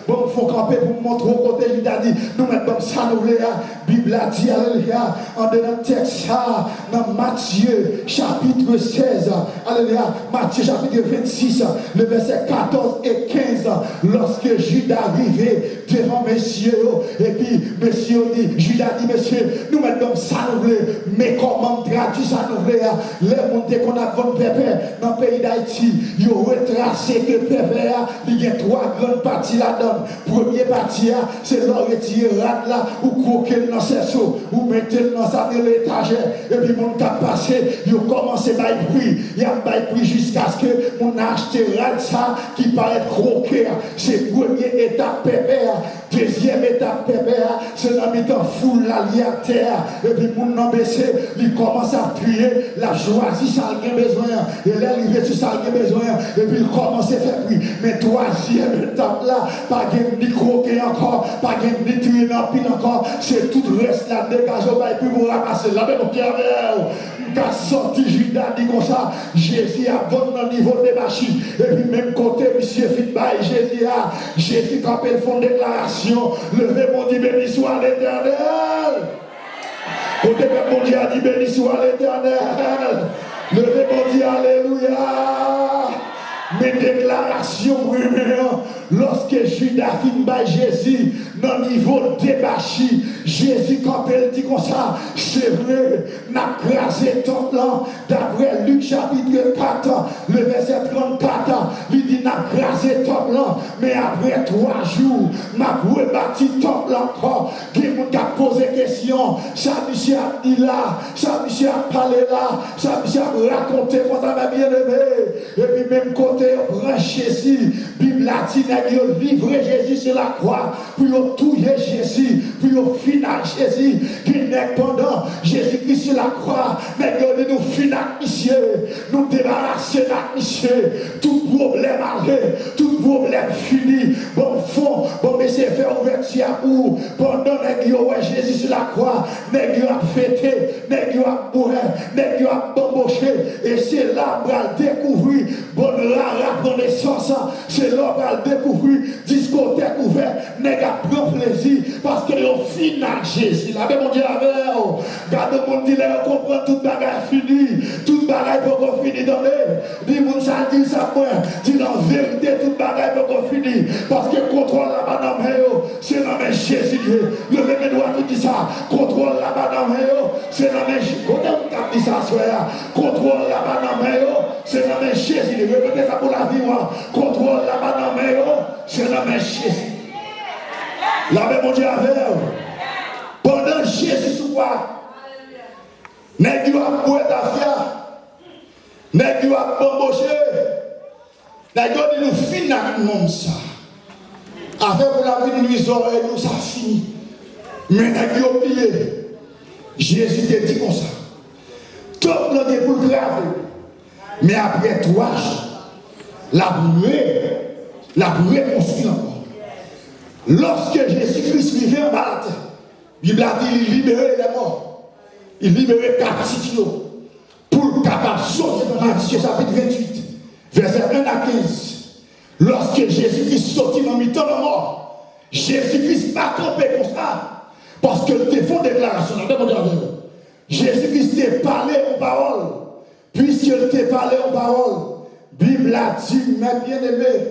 bon, il faut camper pour montrer au côté, Judas dit, nous mettons ça, nous voulons, Bible a dit, alléluia, en donnant texte ça, dans Matthieu, chapitre 16, alléluia, Matthieu, chapitre 26, le verset 14 et 15, lorsque Judas arrivait devant messieurs, et puis messieurs dit, Judas dit, monsieur, nous mettons ça, nous voulons, mais comment traduire ça, nous voulons, les montées qu'on a vendu pépé dans le pays d'Haïti, ils ont retracé que pépé, il y a trois grandes parties là-dedans. Première partie, c'est là retirer là, ou croquer dans ses seaux, ou mettre dans sa l'étagère, et puis mon cap passé, ils ont commencé à bailler prix, il y a bailler prix jusqu'à ce que mon acheté ça qui paraît croquer, c'est première étape pépé, deuxième étape pépé, c'est la mettre foule la lie à terre, et puis mon nom baissé, il commence à prier, la choisi ça a besoin, et là il arrive sur ça a besoin, et puis il commence à faire prier, mais troisième étape là, pas de ni croquer encore, pas de ni tuer dans pile encore, c'est tout le reste là, dégage au bail, puis vous ramasser là, mais donc il y avait qu'a sorti Judas dit comme ça, Jésus a bon dans le niveau des machines, et puis même côté, monsieur Fitbaï, Jésus quand il font déclaration, levez mon Dieu, béni soit l'Éternel. Côté mon Dieu a dit, béni soit l'Éternel. Levez mon Dieu, alléluia. Mes déclarations premières, lorsque Judas finit par Jésus, dans le niveau débâchi, Jésus, quand elle dit comme ça, c'est vrai, n'a crasé ton plan, d'après Luc chapitre 4, le verset 34, il dit n'a crasé ton plan, mais après 3 jours, m'a rebâti ton plan encore, qui m'a posé question, ça monsieur a dit là, ça monsieur a parlé là, ça monsieur a raconté, moi ça m'a bien aimé, et puis même côté, prend Jésus, Bible a dit, livrer Jésus sur la croix, puis tuer Jésus, puis final Jésus, qui n'est pendant Jésus-Christ sur la croix, mais nous finir monsieur, nous débarrasser la monsieur, tout problème allé, tout problème fini, bon fond, bon mais c'est fait ouverture à vous, pendant que Jésus sur la croix, nous a fêté, nous a bourré, nous a bamboché, et c'est là qu'on va découvrir, bon la reconnaissance, c'est là qu'on va découvrir, discothèque ouverte, nous a pris plaisir, parce que au final Jésus, là, mais mon Dieu avec, garde mon Dieu, on comprend toute bagarre finie, toute bagarre pour qu'on finisse dans les, dis mon ça dit ça point, dis en vérité toute bagarre pour qu'on finisse, parce que contrôle la madame, c'est la même Jésus, le même doigt tout dit ça, contrôle la madame, c'est la même Jésus, quand on dit ça, contrôle la madame, c'est la même Jésus, répétez ça pour la vie, contrôle la madame, c'est la même Jésus. La même mon Dieu avec pendant Jésus sous quoi n'est-ce pas pour ta n'est-ce pas embauché n'est-ce pas nous finalement ça avec pour la vie de nous oreilles nous ça fini mais n'est-ce pas oublié Jésus te dit comme ça tout le pour le grave mais après 3 jours la brûlée construit encore. Lorsque Jésus-Christ vivait en bas de la terre, la Bible a dit il libérait les morts, il libérait les captifs pour capable de sortir dans Matthieu chapitre 28, verset 1 à 15. Lorsque Jésus-Christ sortit dans le temps de mort, Jésus-Christ n'a pas campé comme ça. Parce que le font déclaration. Jésus-Christ t'a parlé en parole. Puisqu'il t'a parlé en parole, Bible a dit, mes bien-aimés,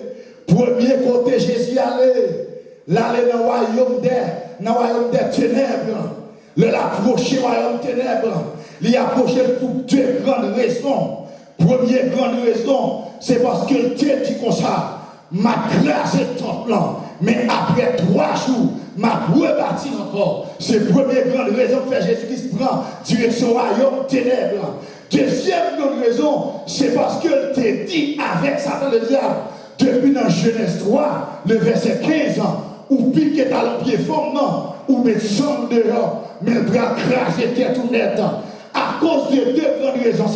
premier côté Jésus allait, l'aller dans le royaume des ténèbres. L'approcher royaume des ténèbres. Il approché pour deux grandes raisons. Première grande raison, c'est parce que Dieu dit comme ça, ma grâce est temple, mais après 3 jours, m'a rebâti encore. C'est la première grande raison que Jésus-Christ prend direction au royaume ténèbres. Deuxième grande raison, c'est parce que tu dit avec Satan le diable, depuis dans Genèse 3, le verset 15, ou pique à l'empied femme, ou met sang dehors, mais le bras craser tête tout net. À cause de deux grandes raisons,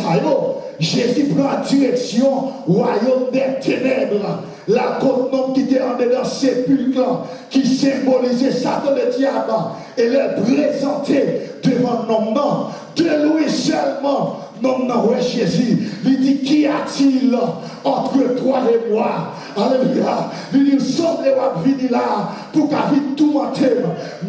Jésus prend direction au royaume des ténèbres. La côte non qui était en dedans sépulcre, qui symbolisait Satan le diable, et le présentait devant l'homme, de lui seulement. Non, ouais, Jésus, il dit, qu'y a-t-il entre toi et moi? Alléluia. Il dit, semble venir là pour qu'à vite tout mentir.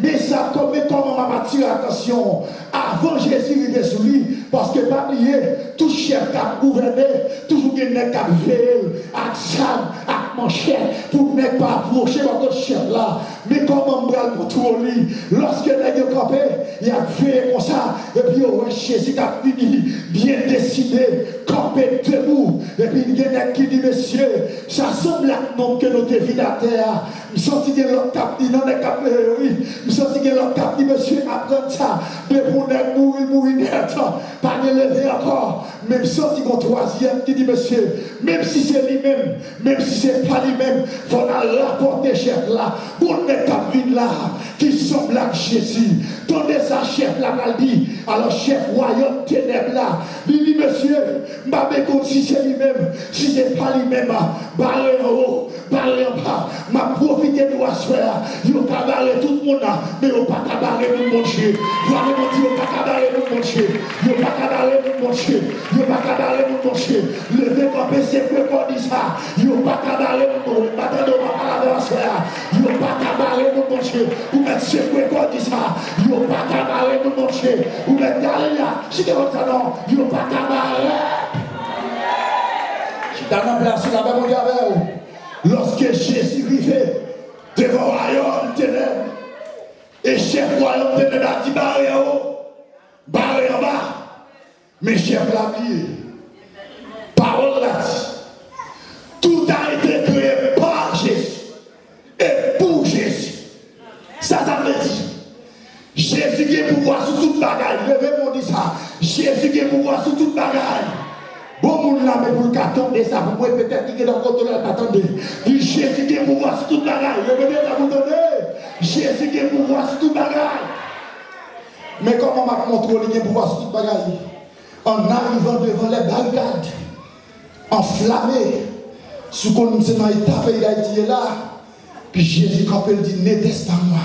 Mais ça, comment m'a attiré l'attention? Avant Jésus, il est sur lui, parce que pas oublier, tout chef qui a gouverné, toujours il n'est qu'à veiller, avec Sam, avec manchette, pour ne pas approcher votre chef là. Mais comment me le contrôler? Lorsque il est campé, il a veillé comme ça, et puis, ouais, Jésus a fini. Bien décidé, camper debout. Et puis il y a qui dit, monsieur, ça semble à nom que nous devons à terre. Je sens que l'autre cap dit, non, les cap, oui. Je sens que l'autre cap dit, monsieur, apprendre ça. De pour mourir net. Pas de lever encore. Même sens qu'il y a un troisième qui dit, monsieur, même si c'est lui-même, même si c'est pas lui-même, il faut rapporter chef là. Pour ne pas venir là, qui semble à Jésus. Tendez sa chef là, elle dit, alors chef royaume ténèbres là. Il dit, monsieur, je si c'est lui-même, si c'est pas lui-même, barré en haut, barré en bas, m'a profité de l'assoir, il n'a pas barré tout le monde, mais il n'a pas barré mon Dieu. Il n'a pas barré mon Dieu. Il n'a pas barré mon Dieu. Il n'a pas barré mon Dieu. Le fait qu'on peut se faire qu'on dit ça, il n'a pas barré mon Dieu. Maintenant, on va pas la assoir. Il n'a pas barré mon Dieu. Ou mettre se faire qu'on dit ça, il n'a pas barré mon Dieu. Ou mettre là, si tu veux ça non, il n'a pas barré. Dans la place, la même on lorsque Jésus vivait devant le royaume ténèbres, et chef royaume ténèbres a dit barré en haut, barré en bas, mais chef l'a prié. Parole l'a dit. Tout a été créé par Jésus et pour Jésus. Ça veut dire Jésus qui est pouvoir sur toute bagaille. Levez-moi dit ça. Jésus qui est pouvoir sur toute bagaille. Bon, moun là, mais vous le attendez ça, vous pouvez peut-être dire dans le contrôle, attendez. Dit Jésus qui est pouvoir sur toute bagaille. Levez ça, vous donnez. Jésus qui est pouvoir sur toute bagaille. Mais comment m'a contrôlé qui est pouvoir sur toute bagaille? En arrivant devant les barricades, enflammées, sous qu'on nous est dans l'état pays d'Haïti là, puis Jésus, quand il dit, n'était-ce pas moi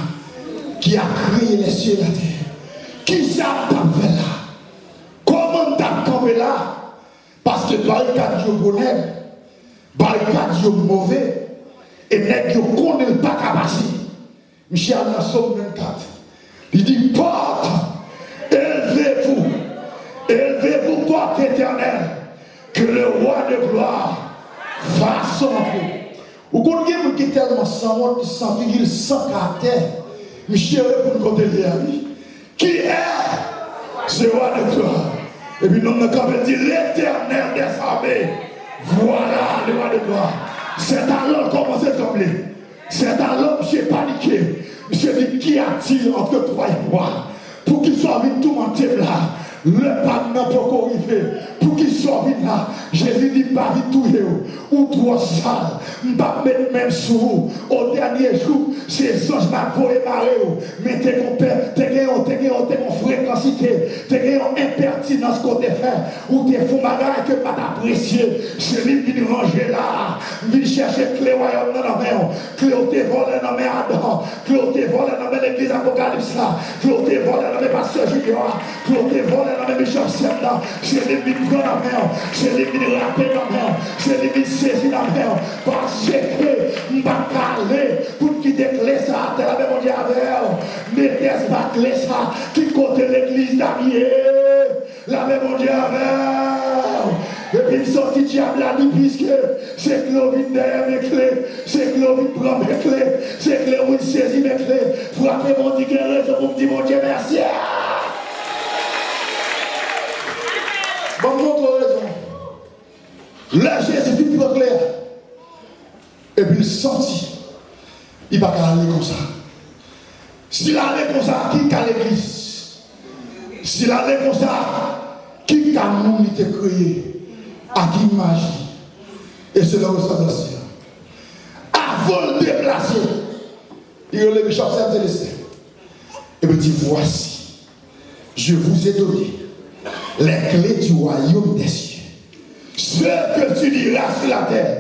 qui a créé les cieux et la terre? Qui ça t'a fait là? Comment t'as tombé là? Parce que barricade est bon, barricade est mauvais, et nèg yo connaît pas qu'à passer. Michel dans Somme 24, il dit porte, élevez-vous, porte éternelle, que le roi de gloire fasse entrer. Vous connaissez quelqu'un qui est tellement sans virgule, sans caractère, Michel pour nous côté de lui. Qui est ce roi de gloire? Et puis, l'homme de Campbell dit l'éternel des armées. Voilà le roi de gloire. C'est à l'homme commencé à trembler. C'est à l'homme qui est paniqué. Monsieur dit, qu'y a-t-il entre toi et moi? Pour qu'il soit vite tout mentir là. Le pape n'a pas encore arrivé. Pour qu'il soit vite là. Jésus dit, pas vite tout ou trop sale. Je ne vais pas mettre même sous vous. Au dernier jour, ces anges m'ont maré. Mais t'es mon père, t'es mon fréquencité, t'es mon impertinence. pertinence qu'on te fait, ou te font bagarre que pas t'apprécier. C'est lui qui nous range là. Il cherche clé royaume dans la main. Clé au te volé dans la main Adam. Clé au te volé dans la main l'église Apocalypse là. Clé au te volé dans la main pasteur Junior. Clé au te volé dans la main Bishop Sem là. C'est lui qui prend la main. C'est lui qui rappelle la main. C'est lui qui saisit la main. Parce que je ne vais pas aller pour quitter clé ça. T'es la même on dit avec elle. Mettez pas clé ça. Qui côté l'église d'Amier. La même on dit avec elle. Et puis il sortit diable là, puisque c'est que l'on vient derrière mes clés. C'est que l'on vient prendre mes clés. C'est que l'on vient saisir mes clés. Frappez mon Dieu, raison pour me dire mon Dieu merci. Bon, montre raison. Là, Jésus fit plus clair. Et puis il sortit. Il ne va pas aller comme ça. S'il allait comme ça, qui a l'église? S'il allait comme ça, qui a nous été créé? À qui image? Et cela ressemble aussi. Avant de déplacer, il y a le bishop Saint-Célestin. Et puis il dit voici, je vous ai donné les clés du royaume des cieux. Ce que tu diras sur la terre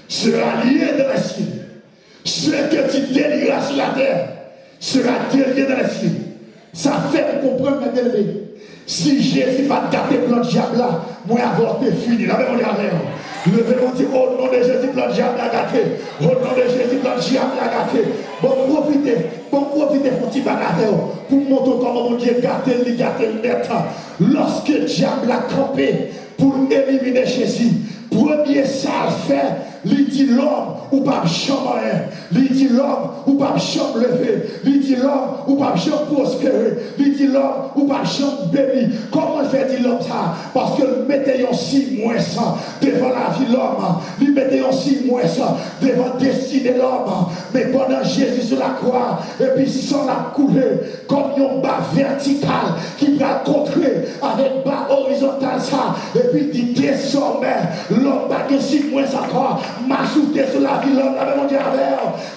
sera lié dans les cieux. Ce que tu délieras sur la terre sera délié dans les cieux. Ça fait comprendre, mes bien-aimés. Si Jésus va gâter plein de diable là, moi avorté fini. La même on dit avec vous. Levez-moi dit au nom de Jésus, plein de diable à gâter. Au nom de Jésus, plein de diable à gâter. Bon profitez pour petit bagarre pour montrer comment mon Dieu gâter le net. Lorsque le diable a campé pour éliminer Jésus, premier ça fait, il dit l'homme ou pas chambre rien, il dit l'homme ou pas chambre lever, il dit l'homme ou pas chambre prospérer, il dit l'homme ou pas chambre béni. Comment fait dit l'homme ça? Parce que le mettez en 6 mois ça devant la vie de l'homme, il mettez en 6 mois ça devant la destinée de l'homme. Mais pendant Jésus sur la croix, et puis sans la couler, comme un bas vertical qui va contrer avec bas horizontal ça, et puis dit désormais l'homme va que 6 mois encore m'ajouter sur la vie l'homme, la même on dit avec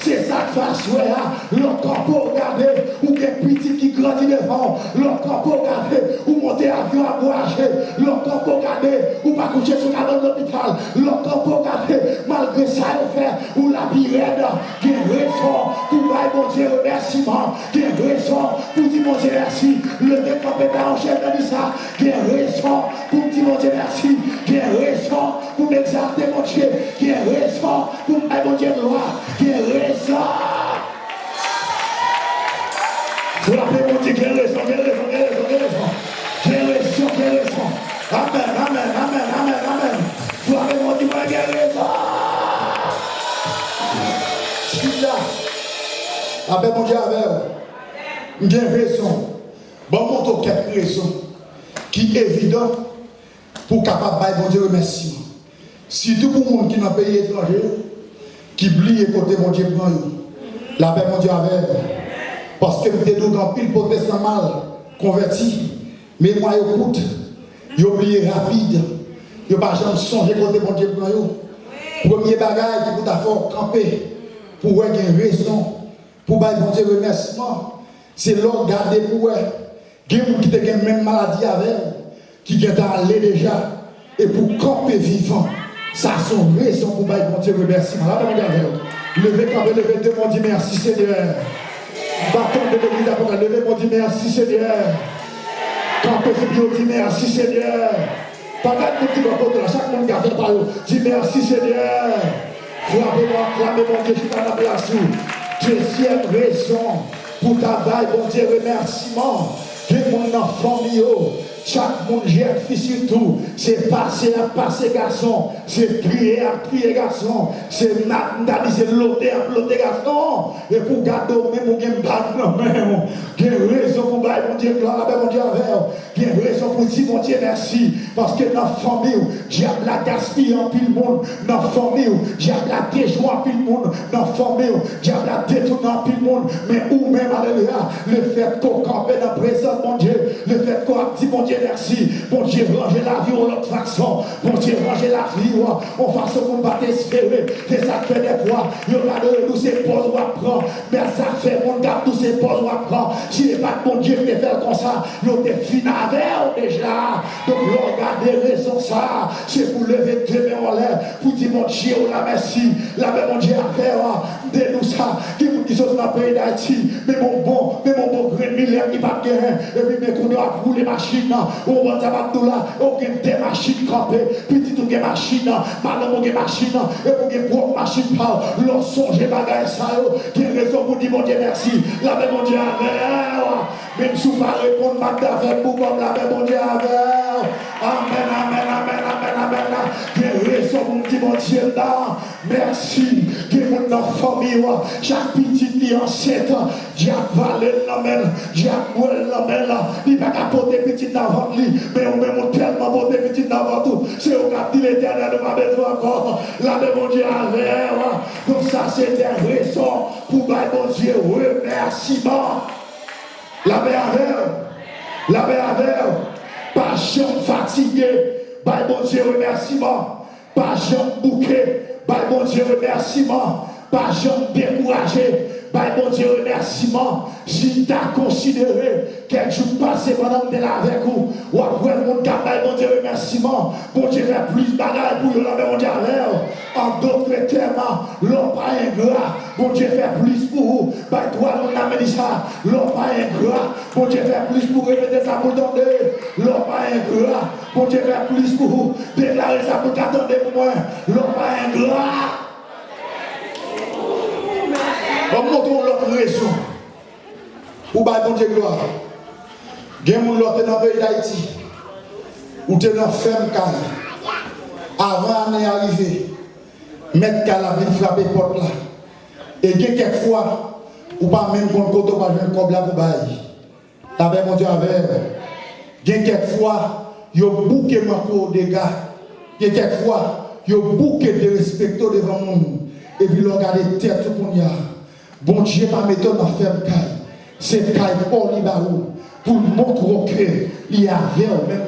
c'est ça que fait souhait, l'homme peut regarder ou des petits qui grandit devant, l'homme peut regarder ou monter avion à voyager, l'homme peut regarder ou pas coucher sur la table de l'hôpital, l'homme peut regarder malgré ça il fait ou la vie raide, qui a raison pour bailler mon Dieu remerciement, qui a raison pour dire mon Dieu merci, lever compétent en chef de ça, qui a raison pour dire mon Dieu merci, qui a raison pour m'exalter mon Dieu, qui a raison pour me mon Dieu gloire, qui a raison. Frappez mon Dieu, qui a raison, qui a raison, qui a raison, qui a raison, qui a raison, qui a raison. Amen, amen, amen, amen, amen. Frappez mon Dieu, qui a raison. Amen, mon Dieu, avec j'ai raison. Bon, montre quelques raisons qui est évident pour capable de mon Dieu remerciement. Surtout pour les gens qui dans le pays étranger, qui oublient côté mon Dieu prend la paix mon Dieu avec. Parce que nous sommes dans pile protestant mal converti, mais moi écoute, ils oublient rapide, ils n'ont pas jamais songé côté mon Dieu prend. Premier bagage qui peut avoir camper pour avoir une raison, pour avoir mon Dieu remerciement, c'est l'ordre garder pour eux. Il y a des gens qui ont la même maladie avec qui sont allés déjà, et pour camper vivant. Ça a son raison pour bailler mon Dieu remerciement. Là, levez quand même, levez tout le monde, dit merci Seigneur. Bâton de l'église après, levez mon Dieu merci Seigneur. Campez ce dit merci Seigneur. Pas de monde qui va côté là, chaque monde qui a fait par eux, dit merci Seigneur. Frappez-moi, clamez mon Dieu, je suis dans la place. Deuxième raison pour ta baille, mon Dieu remerciement. Que mon enfant mio. Chaque monde jette fils surtout, c'est passer à passer garçon, c'est prier à prier garçon, c'est nataliser l'autre à l'autre garçon, et pour garder même on gagne pas non même, il y a raison pour bailler mon Dieu gloire, mon Dieu avec, il y a raison pour dire mon Dieu merci, parce que dans la famille, diable a gaspillé en pile monde, dans la famille, diable a déjoué en pile monde, dans la famille, diable a détourné en pile monde, mais ou même alléluia, le fait qu'on campe dans la présence mon Dieu, le fait qu'on a dit mon Dieu merci. Bon Dieu, ranger la vie de l'autre façon. Bon Dieu, ranger la vie en façon qu'on va t'espérer. C'est ça que fait des fois. Il y a de nous, c'est pause ou apprend. Mais ça fait mon gars, nous, c'est pause ou apprend. Si n'est pas bon Dieu qui fait fait comme ça, ils ont fini avec déjà. Donc, regardez raison ça, c'est pour lever deux mains en l'air, pour dire mon Dieu, la merci, la même mon Dieu a fait, de nous ça, qui sont dans le pays d'Haïti, mais mon bon grain de millionnaire qui va gagner, et puis, mais qu'on a pour les machines, on va dire là, on a des machines campées, petit tout des machines, madame on a des machines, et pour des propres machines, l'on songe bagaille ça, qui est raison pour dire mon Dieu merci, la même mon Dieu a fait, même si vous ne répondez pas avec vous comme la même mon Dieu a fait, amen, amen, amen, amen, amen, qui est raison pour dire mon Dieu là, merci, qui est mon famille, chaque petite qui est enceinte, Diable valé l'amène, Diable mouelle l'amène là, il va pas porter petite avant lui, mais on même tellement porter petite avant tout, c'est au cap de l'éternel de ma besoin encore, la même mon Dieu avait, donc ça c'est des raisons pour mon Dieu remerciement. La paix avec, pas jamais fatigué, mon Dieu remerciement, pas jamais bouquet, mon Dieu remerciement, pas jamais découragé. Mon Dieu remerciement, si tu as considéré quelques jours passés pendant que tu es là avec vous, ou après mon Dieu remerciement, mon Dieu fait plus de bagages pour la mon Dieu en d'autres termes, l'homme pas ingrat, mon Dieu fait plus pour vous, toi mon amène ça, l'homme pas ingrat, mon Dieu fait plus pour répéter ça pour t'entendre, l'homme pas ingrat, mon Dieu fait plus pour vous, déclarer ça pour t'attendre pour moi, l'homme pas ingrat. On montre l'autre raison. Ou bah bon Dieu gloire. Gen moun l'autre dans le pays d'Haïti. Ou t'es dans ferme calme. Avant l'année arrivée, mettre calme vient frapper porte là. Et gen quelquefois, ou pas même contre côté pas jouer comme là pour bailler. La paix mon Dieu avec. Gen quelquefois, yo bouqué manko des gars. Gen quelquefois, yo bouqué de respecter devant monde. Et puis l'on garde tête tout qu'on y a. Bon Dieu, pas mettre dans ferme caille. C'est caille pour l'Ibarou. Pour montrer qu'il y a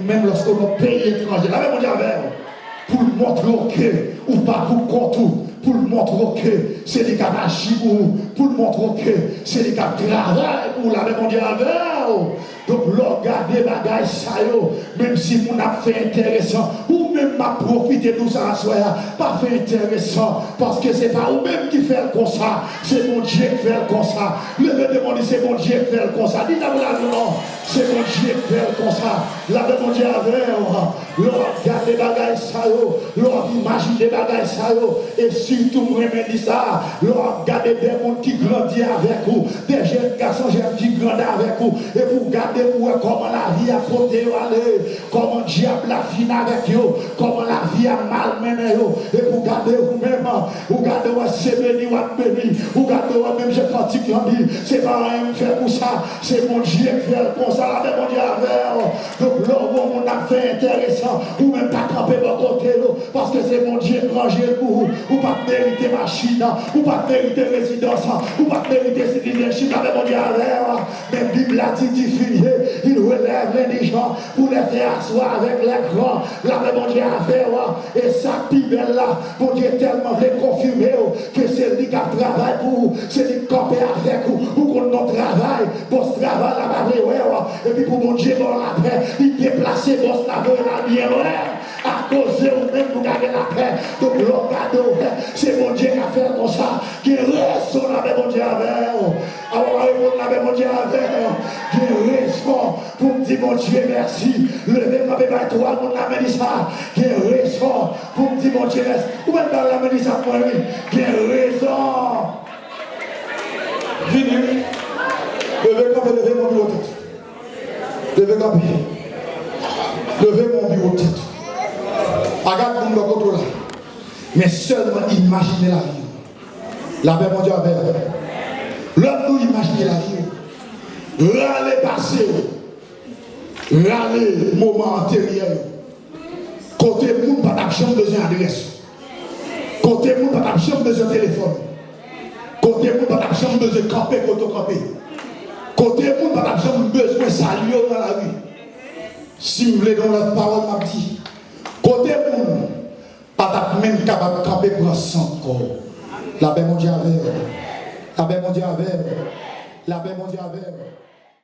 même lorsqu'on a pays étranger. La même on dit avec. Pour montrer que, ou pas pour contour. Pour montrer que c'est des cas d'agir pour montrer que c'est des cas de travail pour la même on dit avec. Donc, regardez bagaille ça, même si mon a fait intéressant, ou même m'a profité de ça, pas fait intéressant, parce que c'est pas vous-même qui fait comme ça, c'est mon Dieu qui fait comme ça. Levez de mon Dieu, c'est mon Dieu qui fait comme ça. Dites-moi non, c'est mon Dieu qui fait comme ça. La de mon Dieu avec, regardez bagaille ça, imaginez bagaille ça, et surtout, vous me dites ça, regardez des gens qui grandissent avec vous, des jeunes garçons, jeunes qui grandissent avec vous, et vous gardez comment la vie a porté aller, comment diable a fini avec vous, comment la vie a malmené vous, et vous gardez vous-même, vous gardez c'est béni ou béni, vous gardez même j'ai pratique dit, c'est pas rien faire pour ça, c'est mon Dieu qui fait pour ça, la mon Dieu avec. Donc l'homme on a fait intéressant, ou même pas camper votre côté, parce que c'est mon Dieu qui range pour vous, ou pas mériter machine, ou pas mériter résidence, ou pas mériter citizenship, la mon Dieu avec. Mais la Bible a dit fini. Il relève les gens pour les faire asseoir avec les grands. Là, mais mon Dieu a fait, et ça, Bible là, mon Dieu tellement veut confirmer que c'est lui qui travaille pour vous, c'est lui qui campe avec vous, pour qu'on notre travail, pour ce travail là, et puis pour mon Dieu, bon, la paix, il déplace boss là, la bien, à cause de vous-même, vous gardez la paix. Donc, regardez, c'est mon Dieu qui a fait comme ça, qui reste là, mais mon Dieu avec. Alors, mon Dieu avec, qui reste pour me dire mon Dieu merci. Levez ma bébé à toi, mon amène ça. Qui raison pour me dire mon Dieu merci. Ou même dans l'amène ça pour lui. Qui raison. Venez. Levez camper, levez mon bureau tête. Levez camper. Levez mon bureau tête. Regarde mon côté là. Mais seulement imaginez la vie. La paix mon Dieu avec. L'homme nous imaginer la vie. Râler passé, râler moment antérieur. Côté moun pas d'argent besoin d'adresse. Côté moun pas d'argent besoin de téléphone. Côté moun pas d'argent besoin de camper, camper. Côté moun pas d'argent besoin de saluer dans la rue. Si vous voulez dans la parole m'a dit. Côté moun pas même capable de camper pour un sang corps. La paix mon Dieu avec. La paix mon Dieu avec. La paix mon Dieu avec.